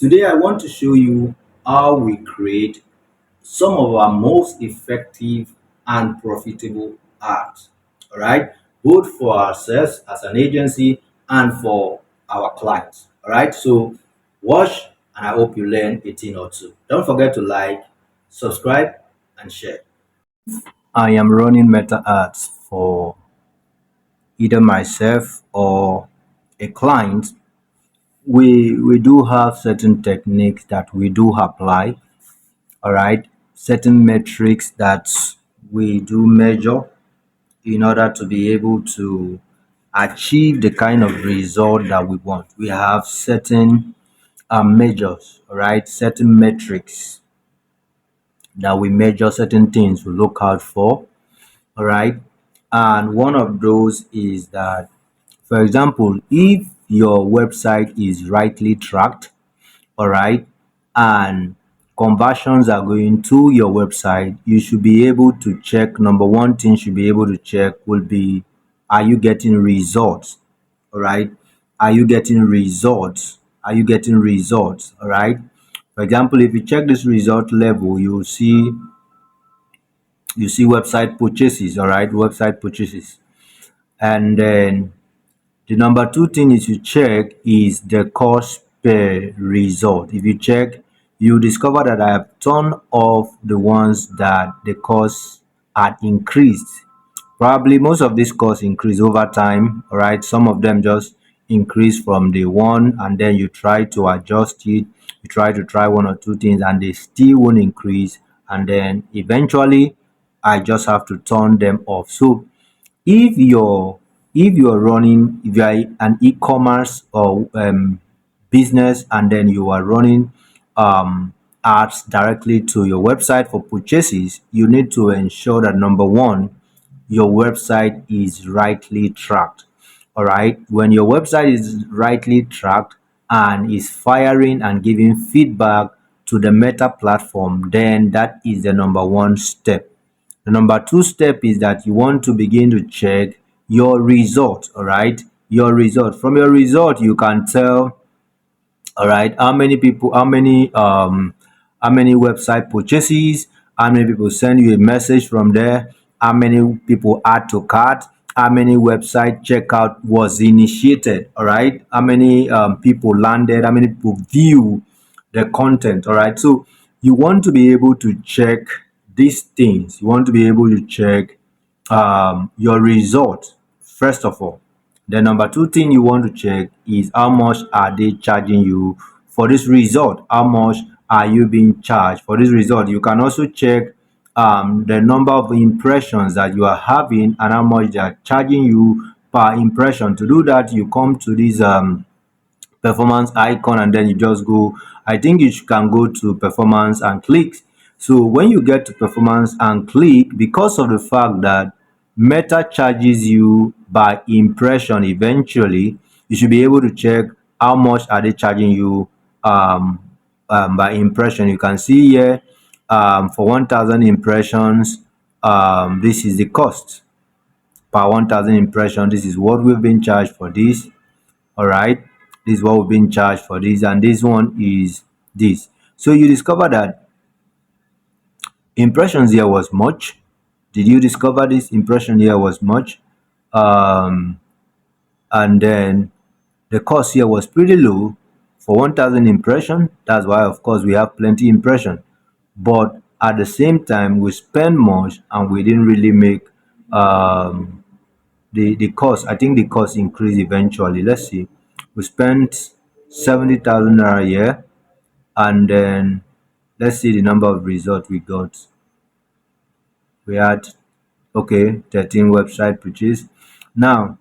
Today, I want to show you how we create some of our most effective and profitable ads. All right, both for ourselves as an agency and for our clients. All right, so watch and I hope you learn a thing or two. Don't forget to like, subscribe, and share. I am running meta ads for either myself or a client. We do have certain techniques that we do apply. All right, certain metrics that we do measure in order to be able to achieve the kind of result that we want. We have certain measures, all right, certain metrics that we measure, certain things we look out for, all right. And one of those is that, for example, if your website is rightly tracked, all right, and conversions are going to your website, you should be able to check. Number one thing you should be able to check will be, are you getting results? All right, are you getting results? Are you getting results? All right, for example, if you check this result level, you see website purchases. All right, website purchases. And then the number two thing is you check is the cost per result. If you check, you discover that I have turned off the ones that the cost had increased. Probably most of these costs increase over time. All right, some of them just increase from day one, and then you try to adjust it. You try one or two things, and they still won't increase. And then eventually, I just have to turn them off. So if you're if you are an e-commerce or business, and then you are running ads directly to your website for purchases, you need to ensure that number one, your website is rightly tracked. All right, when your website is rightly tracked and is firing and giving feedback to the Meta platform, then that is the number one step. The number two step is that you want to begin to check your result. All right, your result. From your result, you can tell, all right, how many website purchases, how many people send you a message from there, how many people add to cart, how many website checkout was initiated. All right, how many people landed, how many people view the content. All right, so you want to be able to check these things. You want to be able to check your result first of all. The number two thing you want to check is how much are they charging you for this result? How much are you being charged for this result? You can also check the number of impressions that you are having and how much they are charging you per impression. To do that, you come to this performance icon, and then you just go. I think you can go to performance and clicks. So when you get to performance and click, because of the fact that Meta charges you by impression eventually, you should be able to check how much are they charging you by impression. You can see here, for 1000 impressions, this is the cost per 1000 impression. This is what we've been charged for this. All right, this is what we've been charged for this, and this one is this. So you discover that impressions here was much. Did you discover this impression here was much? um and then the cost here was pretty low for 1000 impression. That's why, of course, we have plenty impression, but at the same time we spend much and we didn't really make the cost. I think the cost increased eventually. Let's see, we spent 70,000 naira here, and then let's see the number of results we got. We had, okay, 13 website purchase. Now,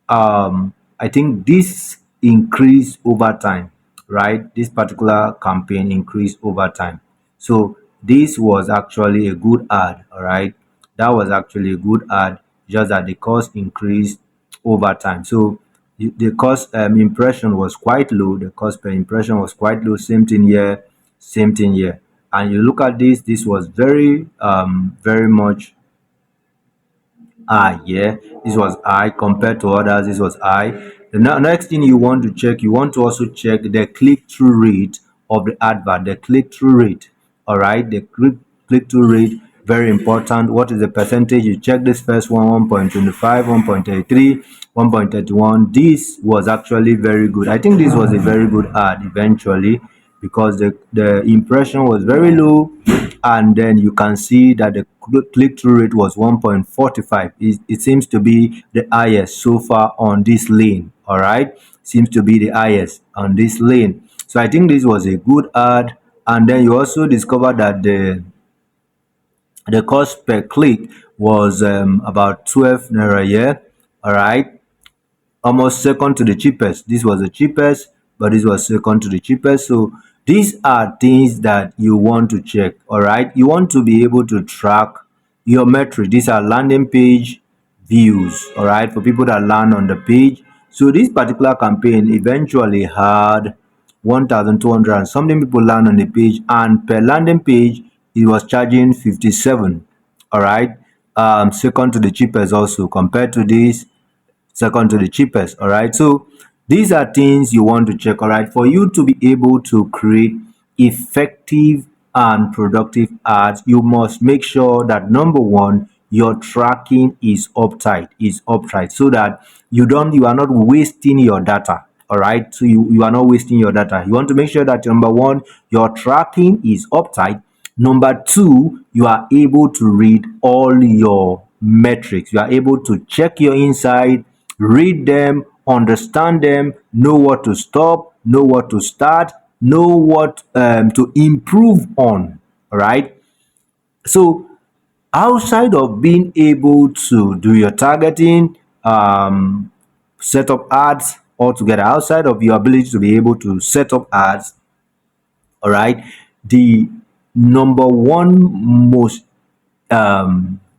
I think this increased over time, right? This particular campaign increased over time. So this was actually a good ad, all right? That was actually a good ad, just that the cost increased over time. So the cost impression was quite low. The cost per impression was quite low. Same thing here, same thing here. And you look at this, this was very much high. Yeah, this was high compared to others. This was high. The next thing you want to check, you want to also check the click-through rate of the advert, the click-through rate. All right, the click-through rate, very important. What is the percentage? You check this first one, 1.25, 1.33, 1.31. This was actually very good. I think this was a very good ad eventually, because the impression was very low, and then you can see that the click-through rate was 1.45. It seems to be the highest so far on this lane. All right, seems to be the highest on this lane. So I think this was a good ad. And then you also discover that the cost per click was about 12 naira. Yeah, all right, almost second to the cheapest. This was the cheapest, but this was second to the cheapest. So these are things that you want to check. All right, you want to be able to track your metric. These are landing page views. All right, for people that land on the page. So this particular campaign eventually had 1,200 and something people land on the page, and per landing page it was charging 57. All right, second to the cheapest also. Compared to this, second to the cheapest. All right, so these are things you want to check. All right, for you to be able to create effective and productive ads, you must make sure that number one, your tracking is uptight, so that you are not wasting your data. All right, so you are not wasting your data. You want to make sure that number one, your tracking is uptight. Number two, you are able to read all your metrics. You are able to check your inside, read them, understand them, know what to stop, know what to start, know what to improve on. All right. So outside of being able to do your targeting, set up ads altogether, outside of your ability to be able to set up ads, all right, the number one most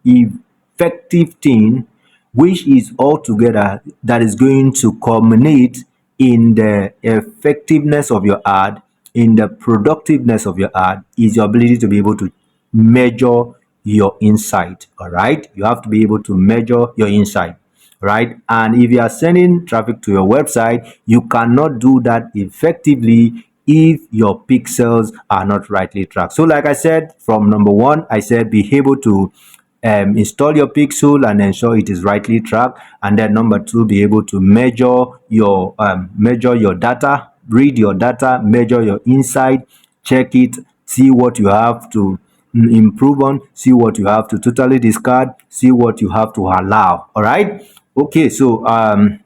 effective thing, which is altogether that is going to culminate in the effectiveness of your ad, in the productiveness of your ad, is your ability to be able to measure your insight. All right, you have to be able to measure your insight, right? And if you are sending traffic to your website, you cannot do that effectively if your pixels are not rightly tracked. So like I said, from number one, I said be able to install your pixel and ensure it is rightly tracked. And then number two, be able to measure your data, read your data, measure your insight, check it, see what you have to improve on, see what you have to totally discard, see what you have to allow. All right, okay. So I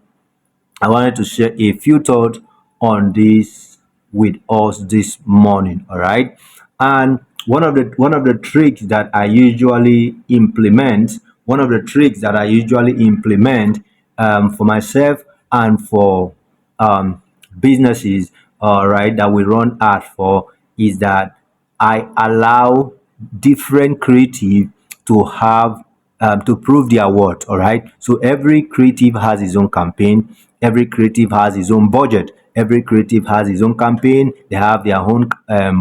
wanted to share a few thoughts on this with us this morning. All right, and one of the tricks that I usually implement, for myself and for businesses, all right, that we run ad for, is that I allow different creative to have to prove their worth. All right, so every creative has his own campaign, every creative has his own budget, every creative has his own campaign, they have their own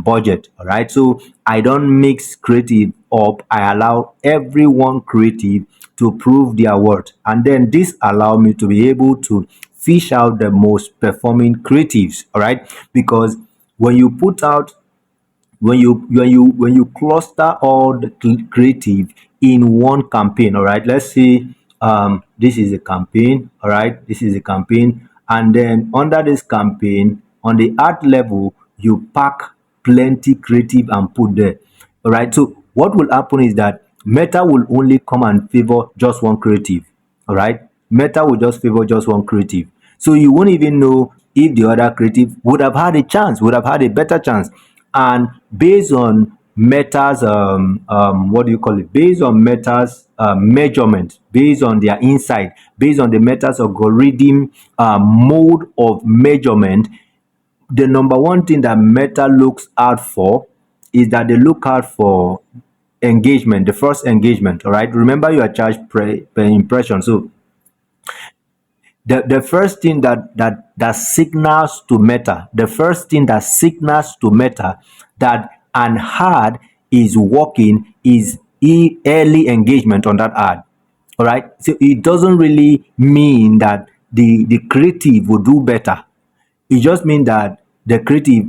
budget. All right, so I don't mix creative up. I allow everyone creative to prove their worth, and then this allow me to be able to fish out the most performing creatives. All right, because when you put out when you cluster all the creative in one campaign, all right, let's say this is a campaign, all right, this is a campaign, and then under this campaign, on the art level, you pack plenty creative and put there. All right, so what will happen is that Meta will only come and favor just one creative. All right, Meta will just favor just one creative, so you won't even know if the other creative would have had a chance, would have had a better chance. And based on Meta's what do you call it, based on Meta's measurement, based on their insight, based on the Meta's algorithm mode of measurement, the number one thing that Meta looks out for is that they look out for engagement, the first engagement. All right, remember you are charged per impression. So the first thing that signals to Meta, the first thing that signals to Meta that an ad is working is early engagement on that ad. All right, so it doesn't really mean that the creative will do better. It just means that the creative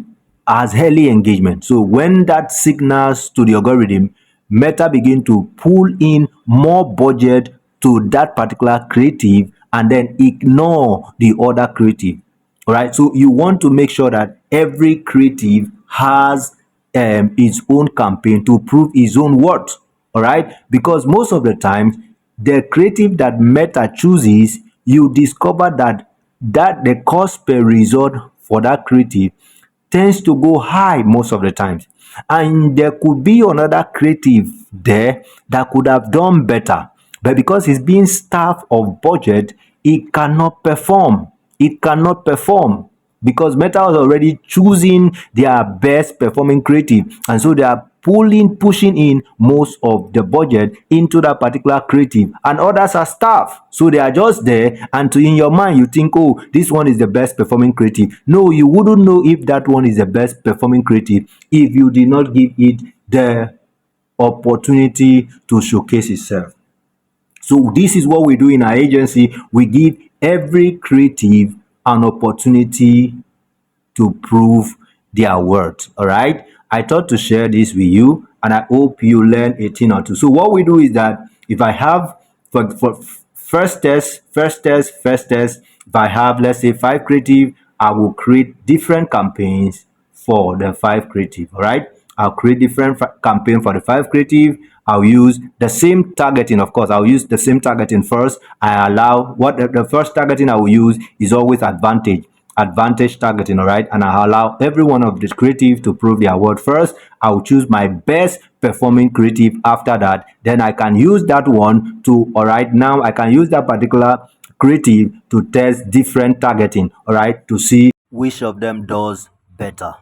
as early engagement. So when that signals to the algorithm, Meta begin to pull in more budget to that particular creative and then ignore the other creative. All right. So you want to make sure that every creative has its own campaign to prove its own worth. All right. Because most of the time, the creative that Meta chooses, you discover that the cost per result for that creative tends to go high most of the times. And there could be another creative there that could have done better. But because it's being starved of budget, it cannot perform. It cannot perform because Meta was already choosing their best performing creative. And so they are pushing in most of the budget into that particular creative, and others are staff, so they are just there, and in your mind you think, oh, this one is the best performing creative. No, you wouldn't know if that one is the best performing creative if you did not give it the opportunity to showcase itself. So this is what we do in our agency. We give every creative an opportunity to prove their worth. All right. I thought to share this with you, and I hope you learn a thing or two. So what we do is that if I have for first test, if I have, let's say, 5 creative, I will create different campaigns for the 5 creative. All right. I'll create different campaign for the 5 creative. I'll use the same targeting. Of course, I'll use the same targeting first. I allow what the first targeting I will use is always advantage targeting. All right, and I allow every one of the creative to prove their worth first. I'll choose my best performing creative after that. Then I can use that one to, all right, now I can use that particular creative to test different targeting, all right, to see which of them does better.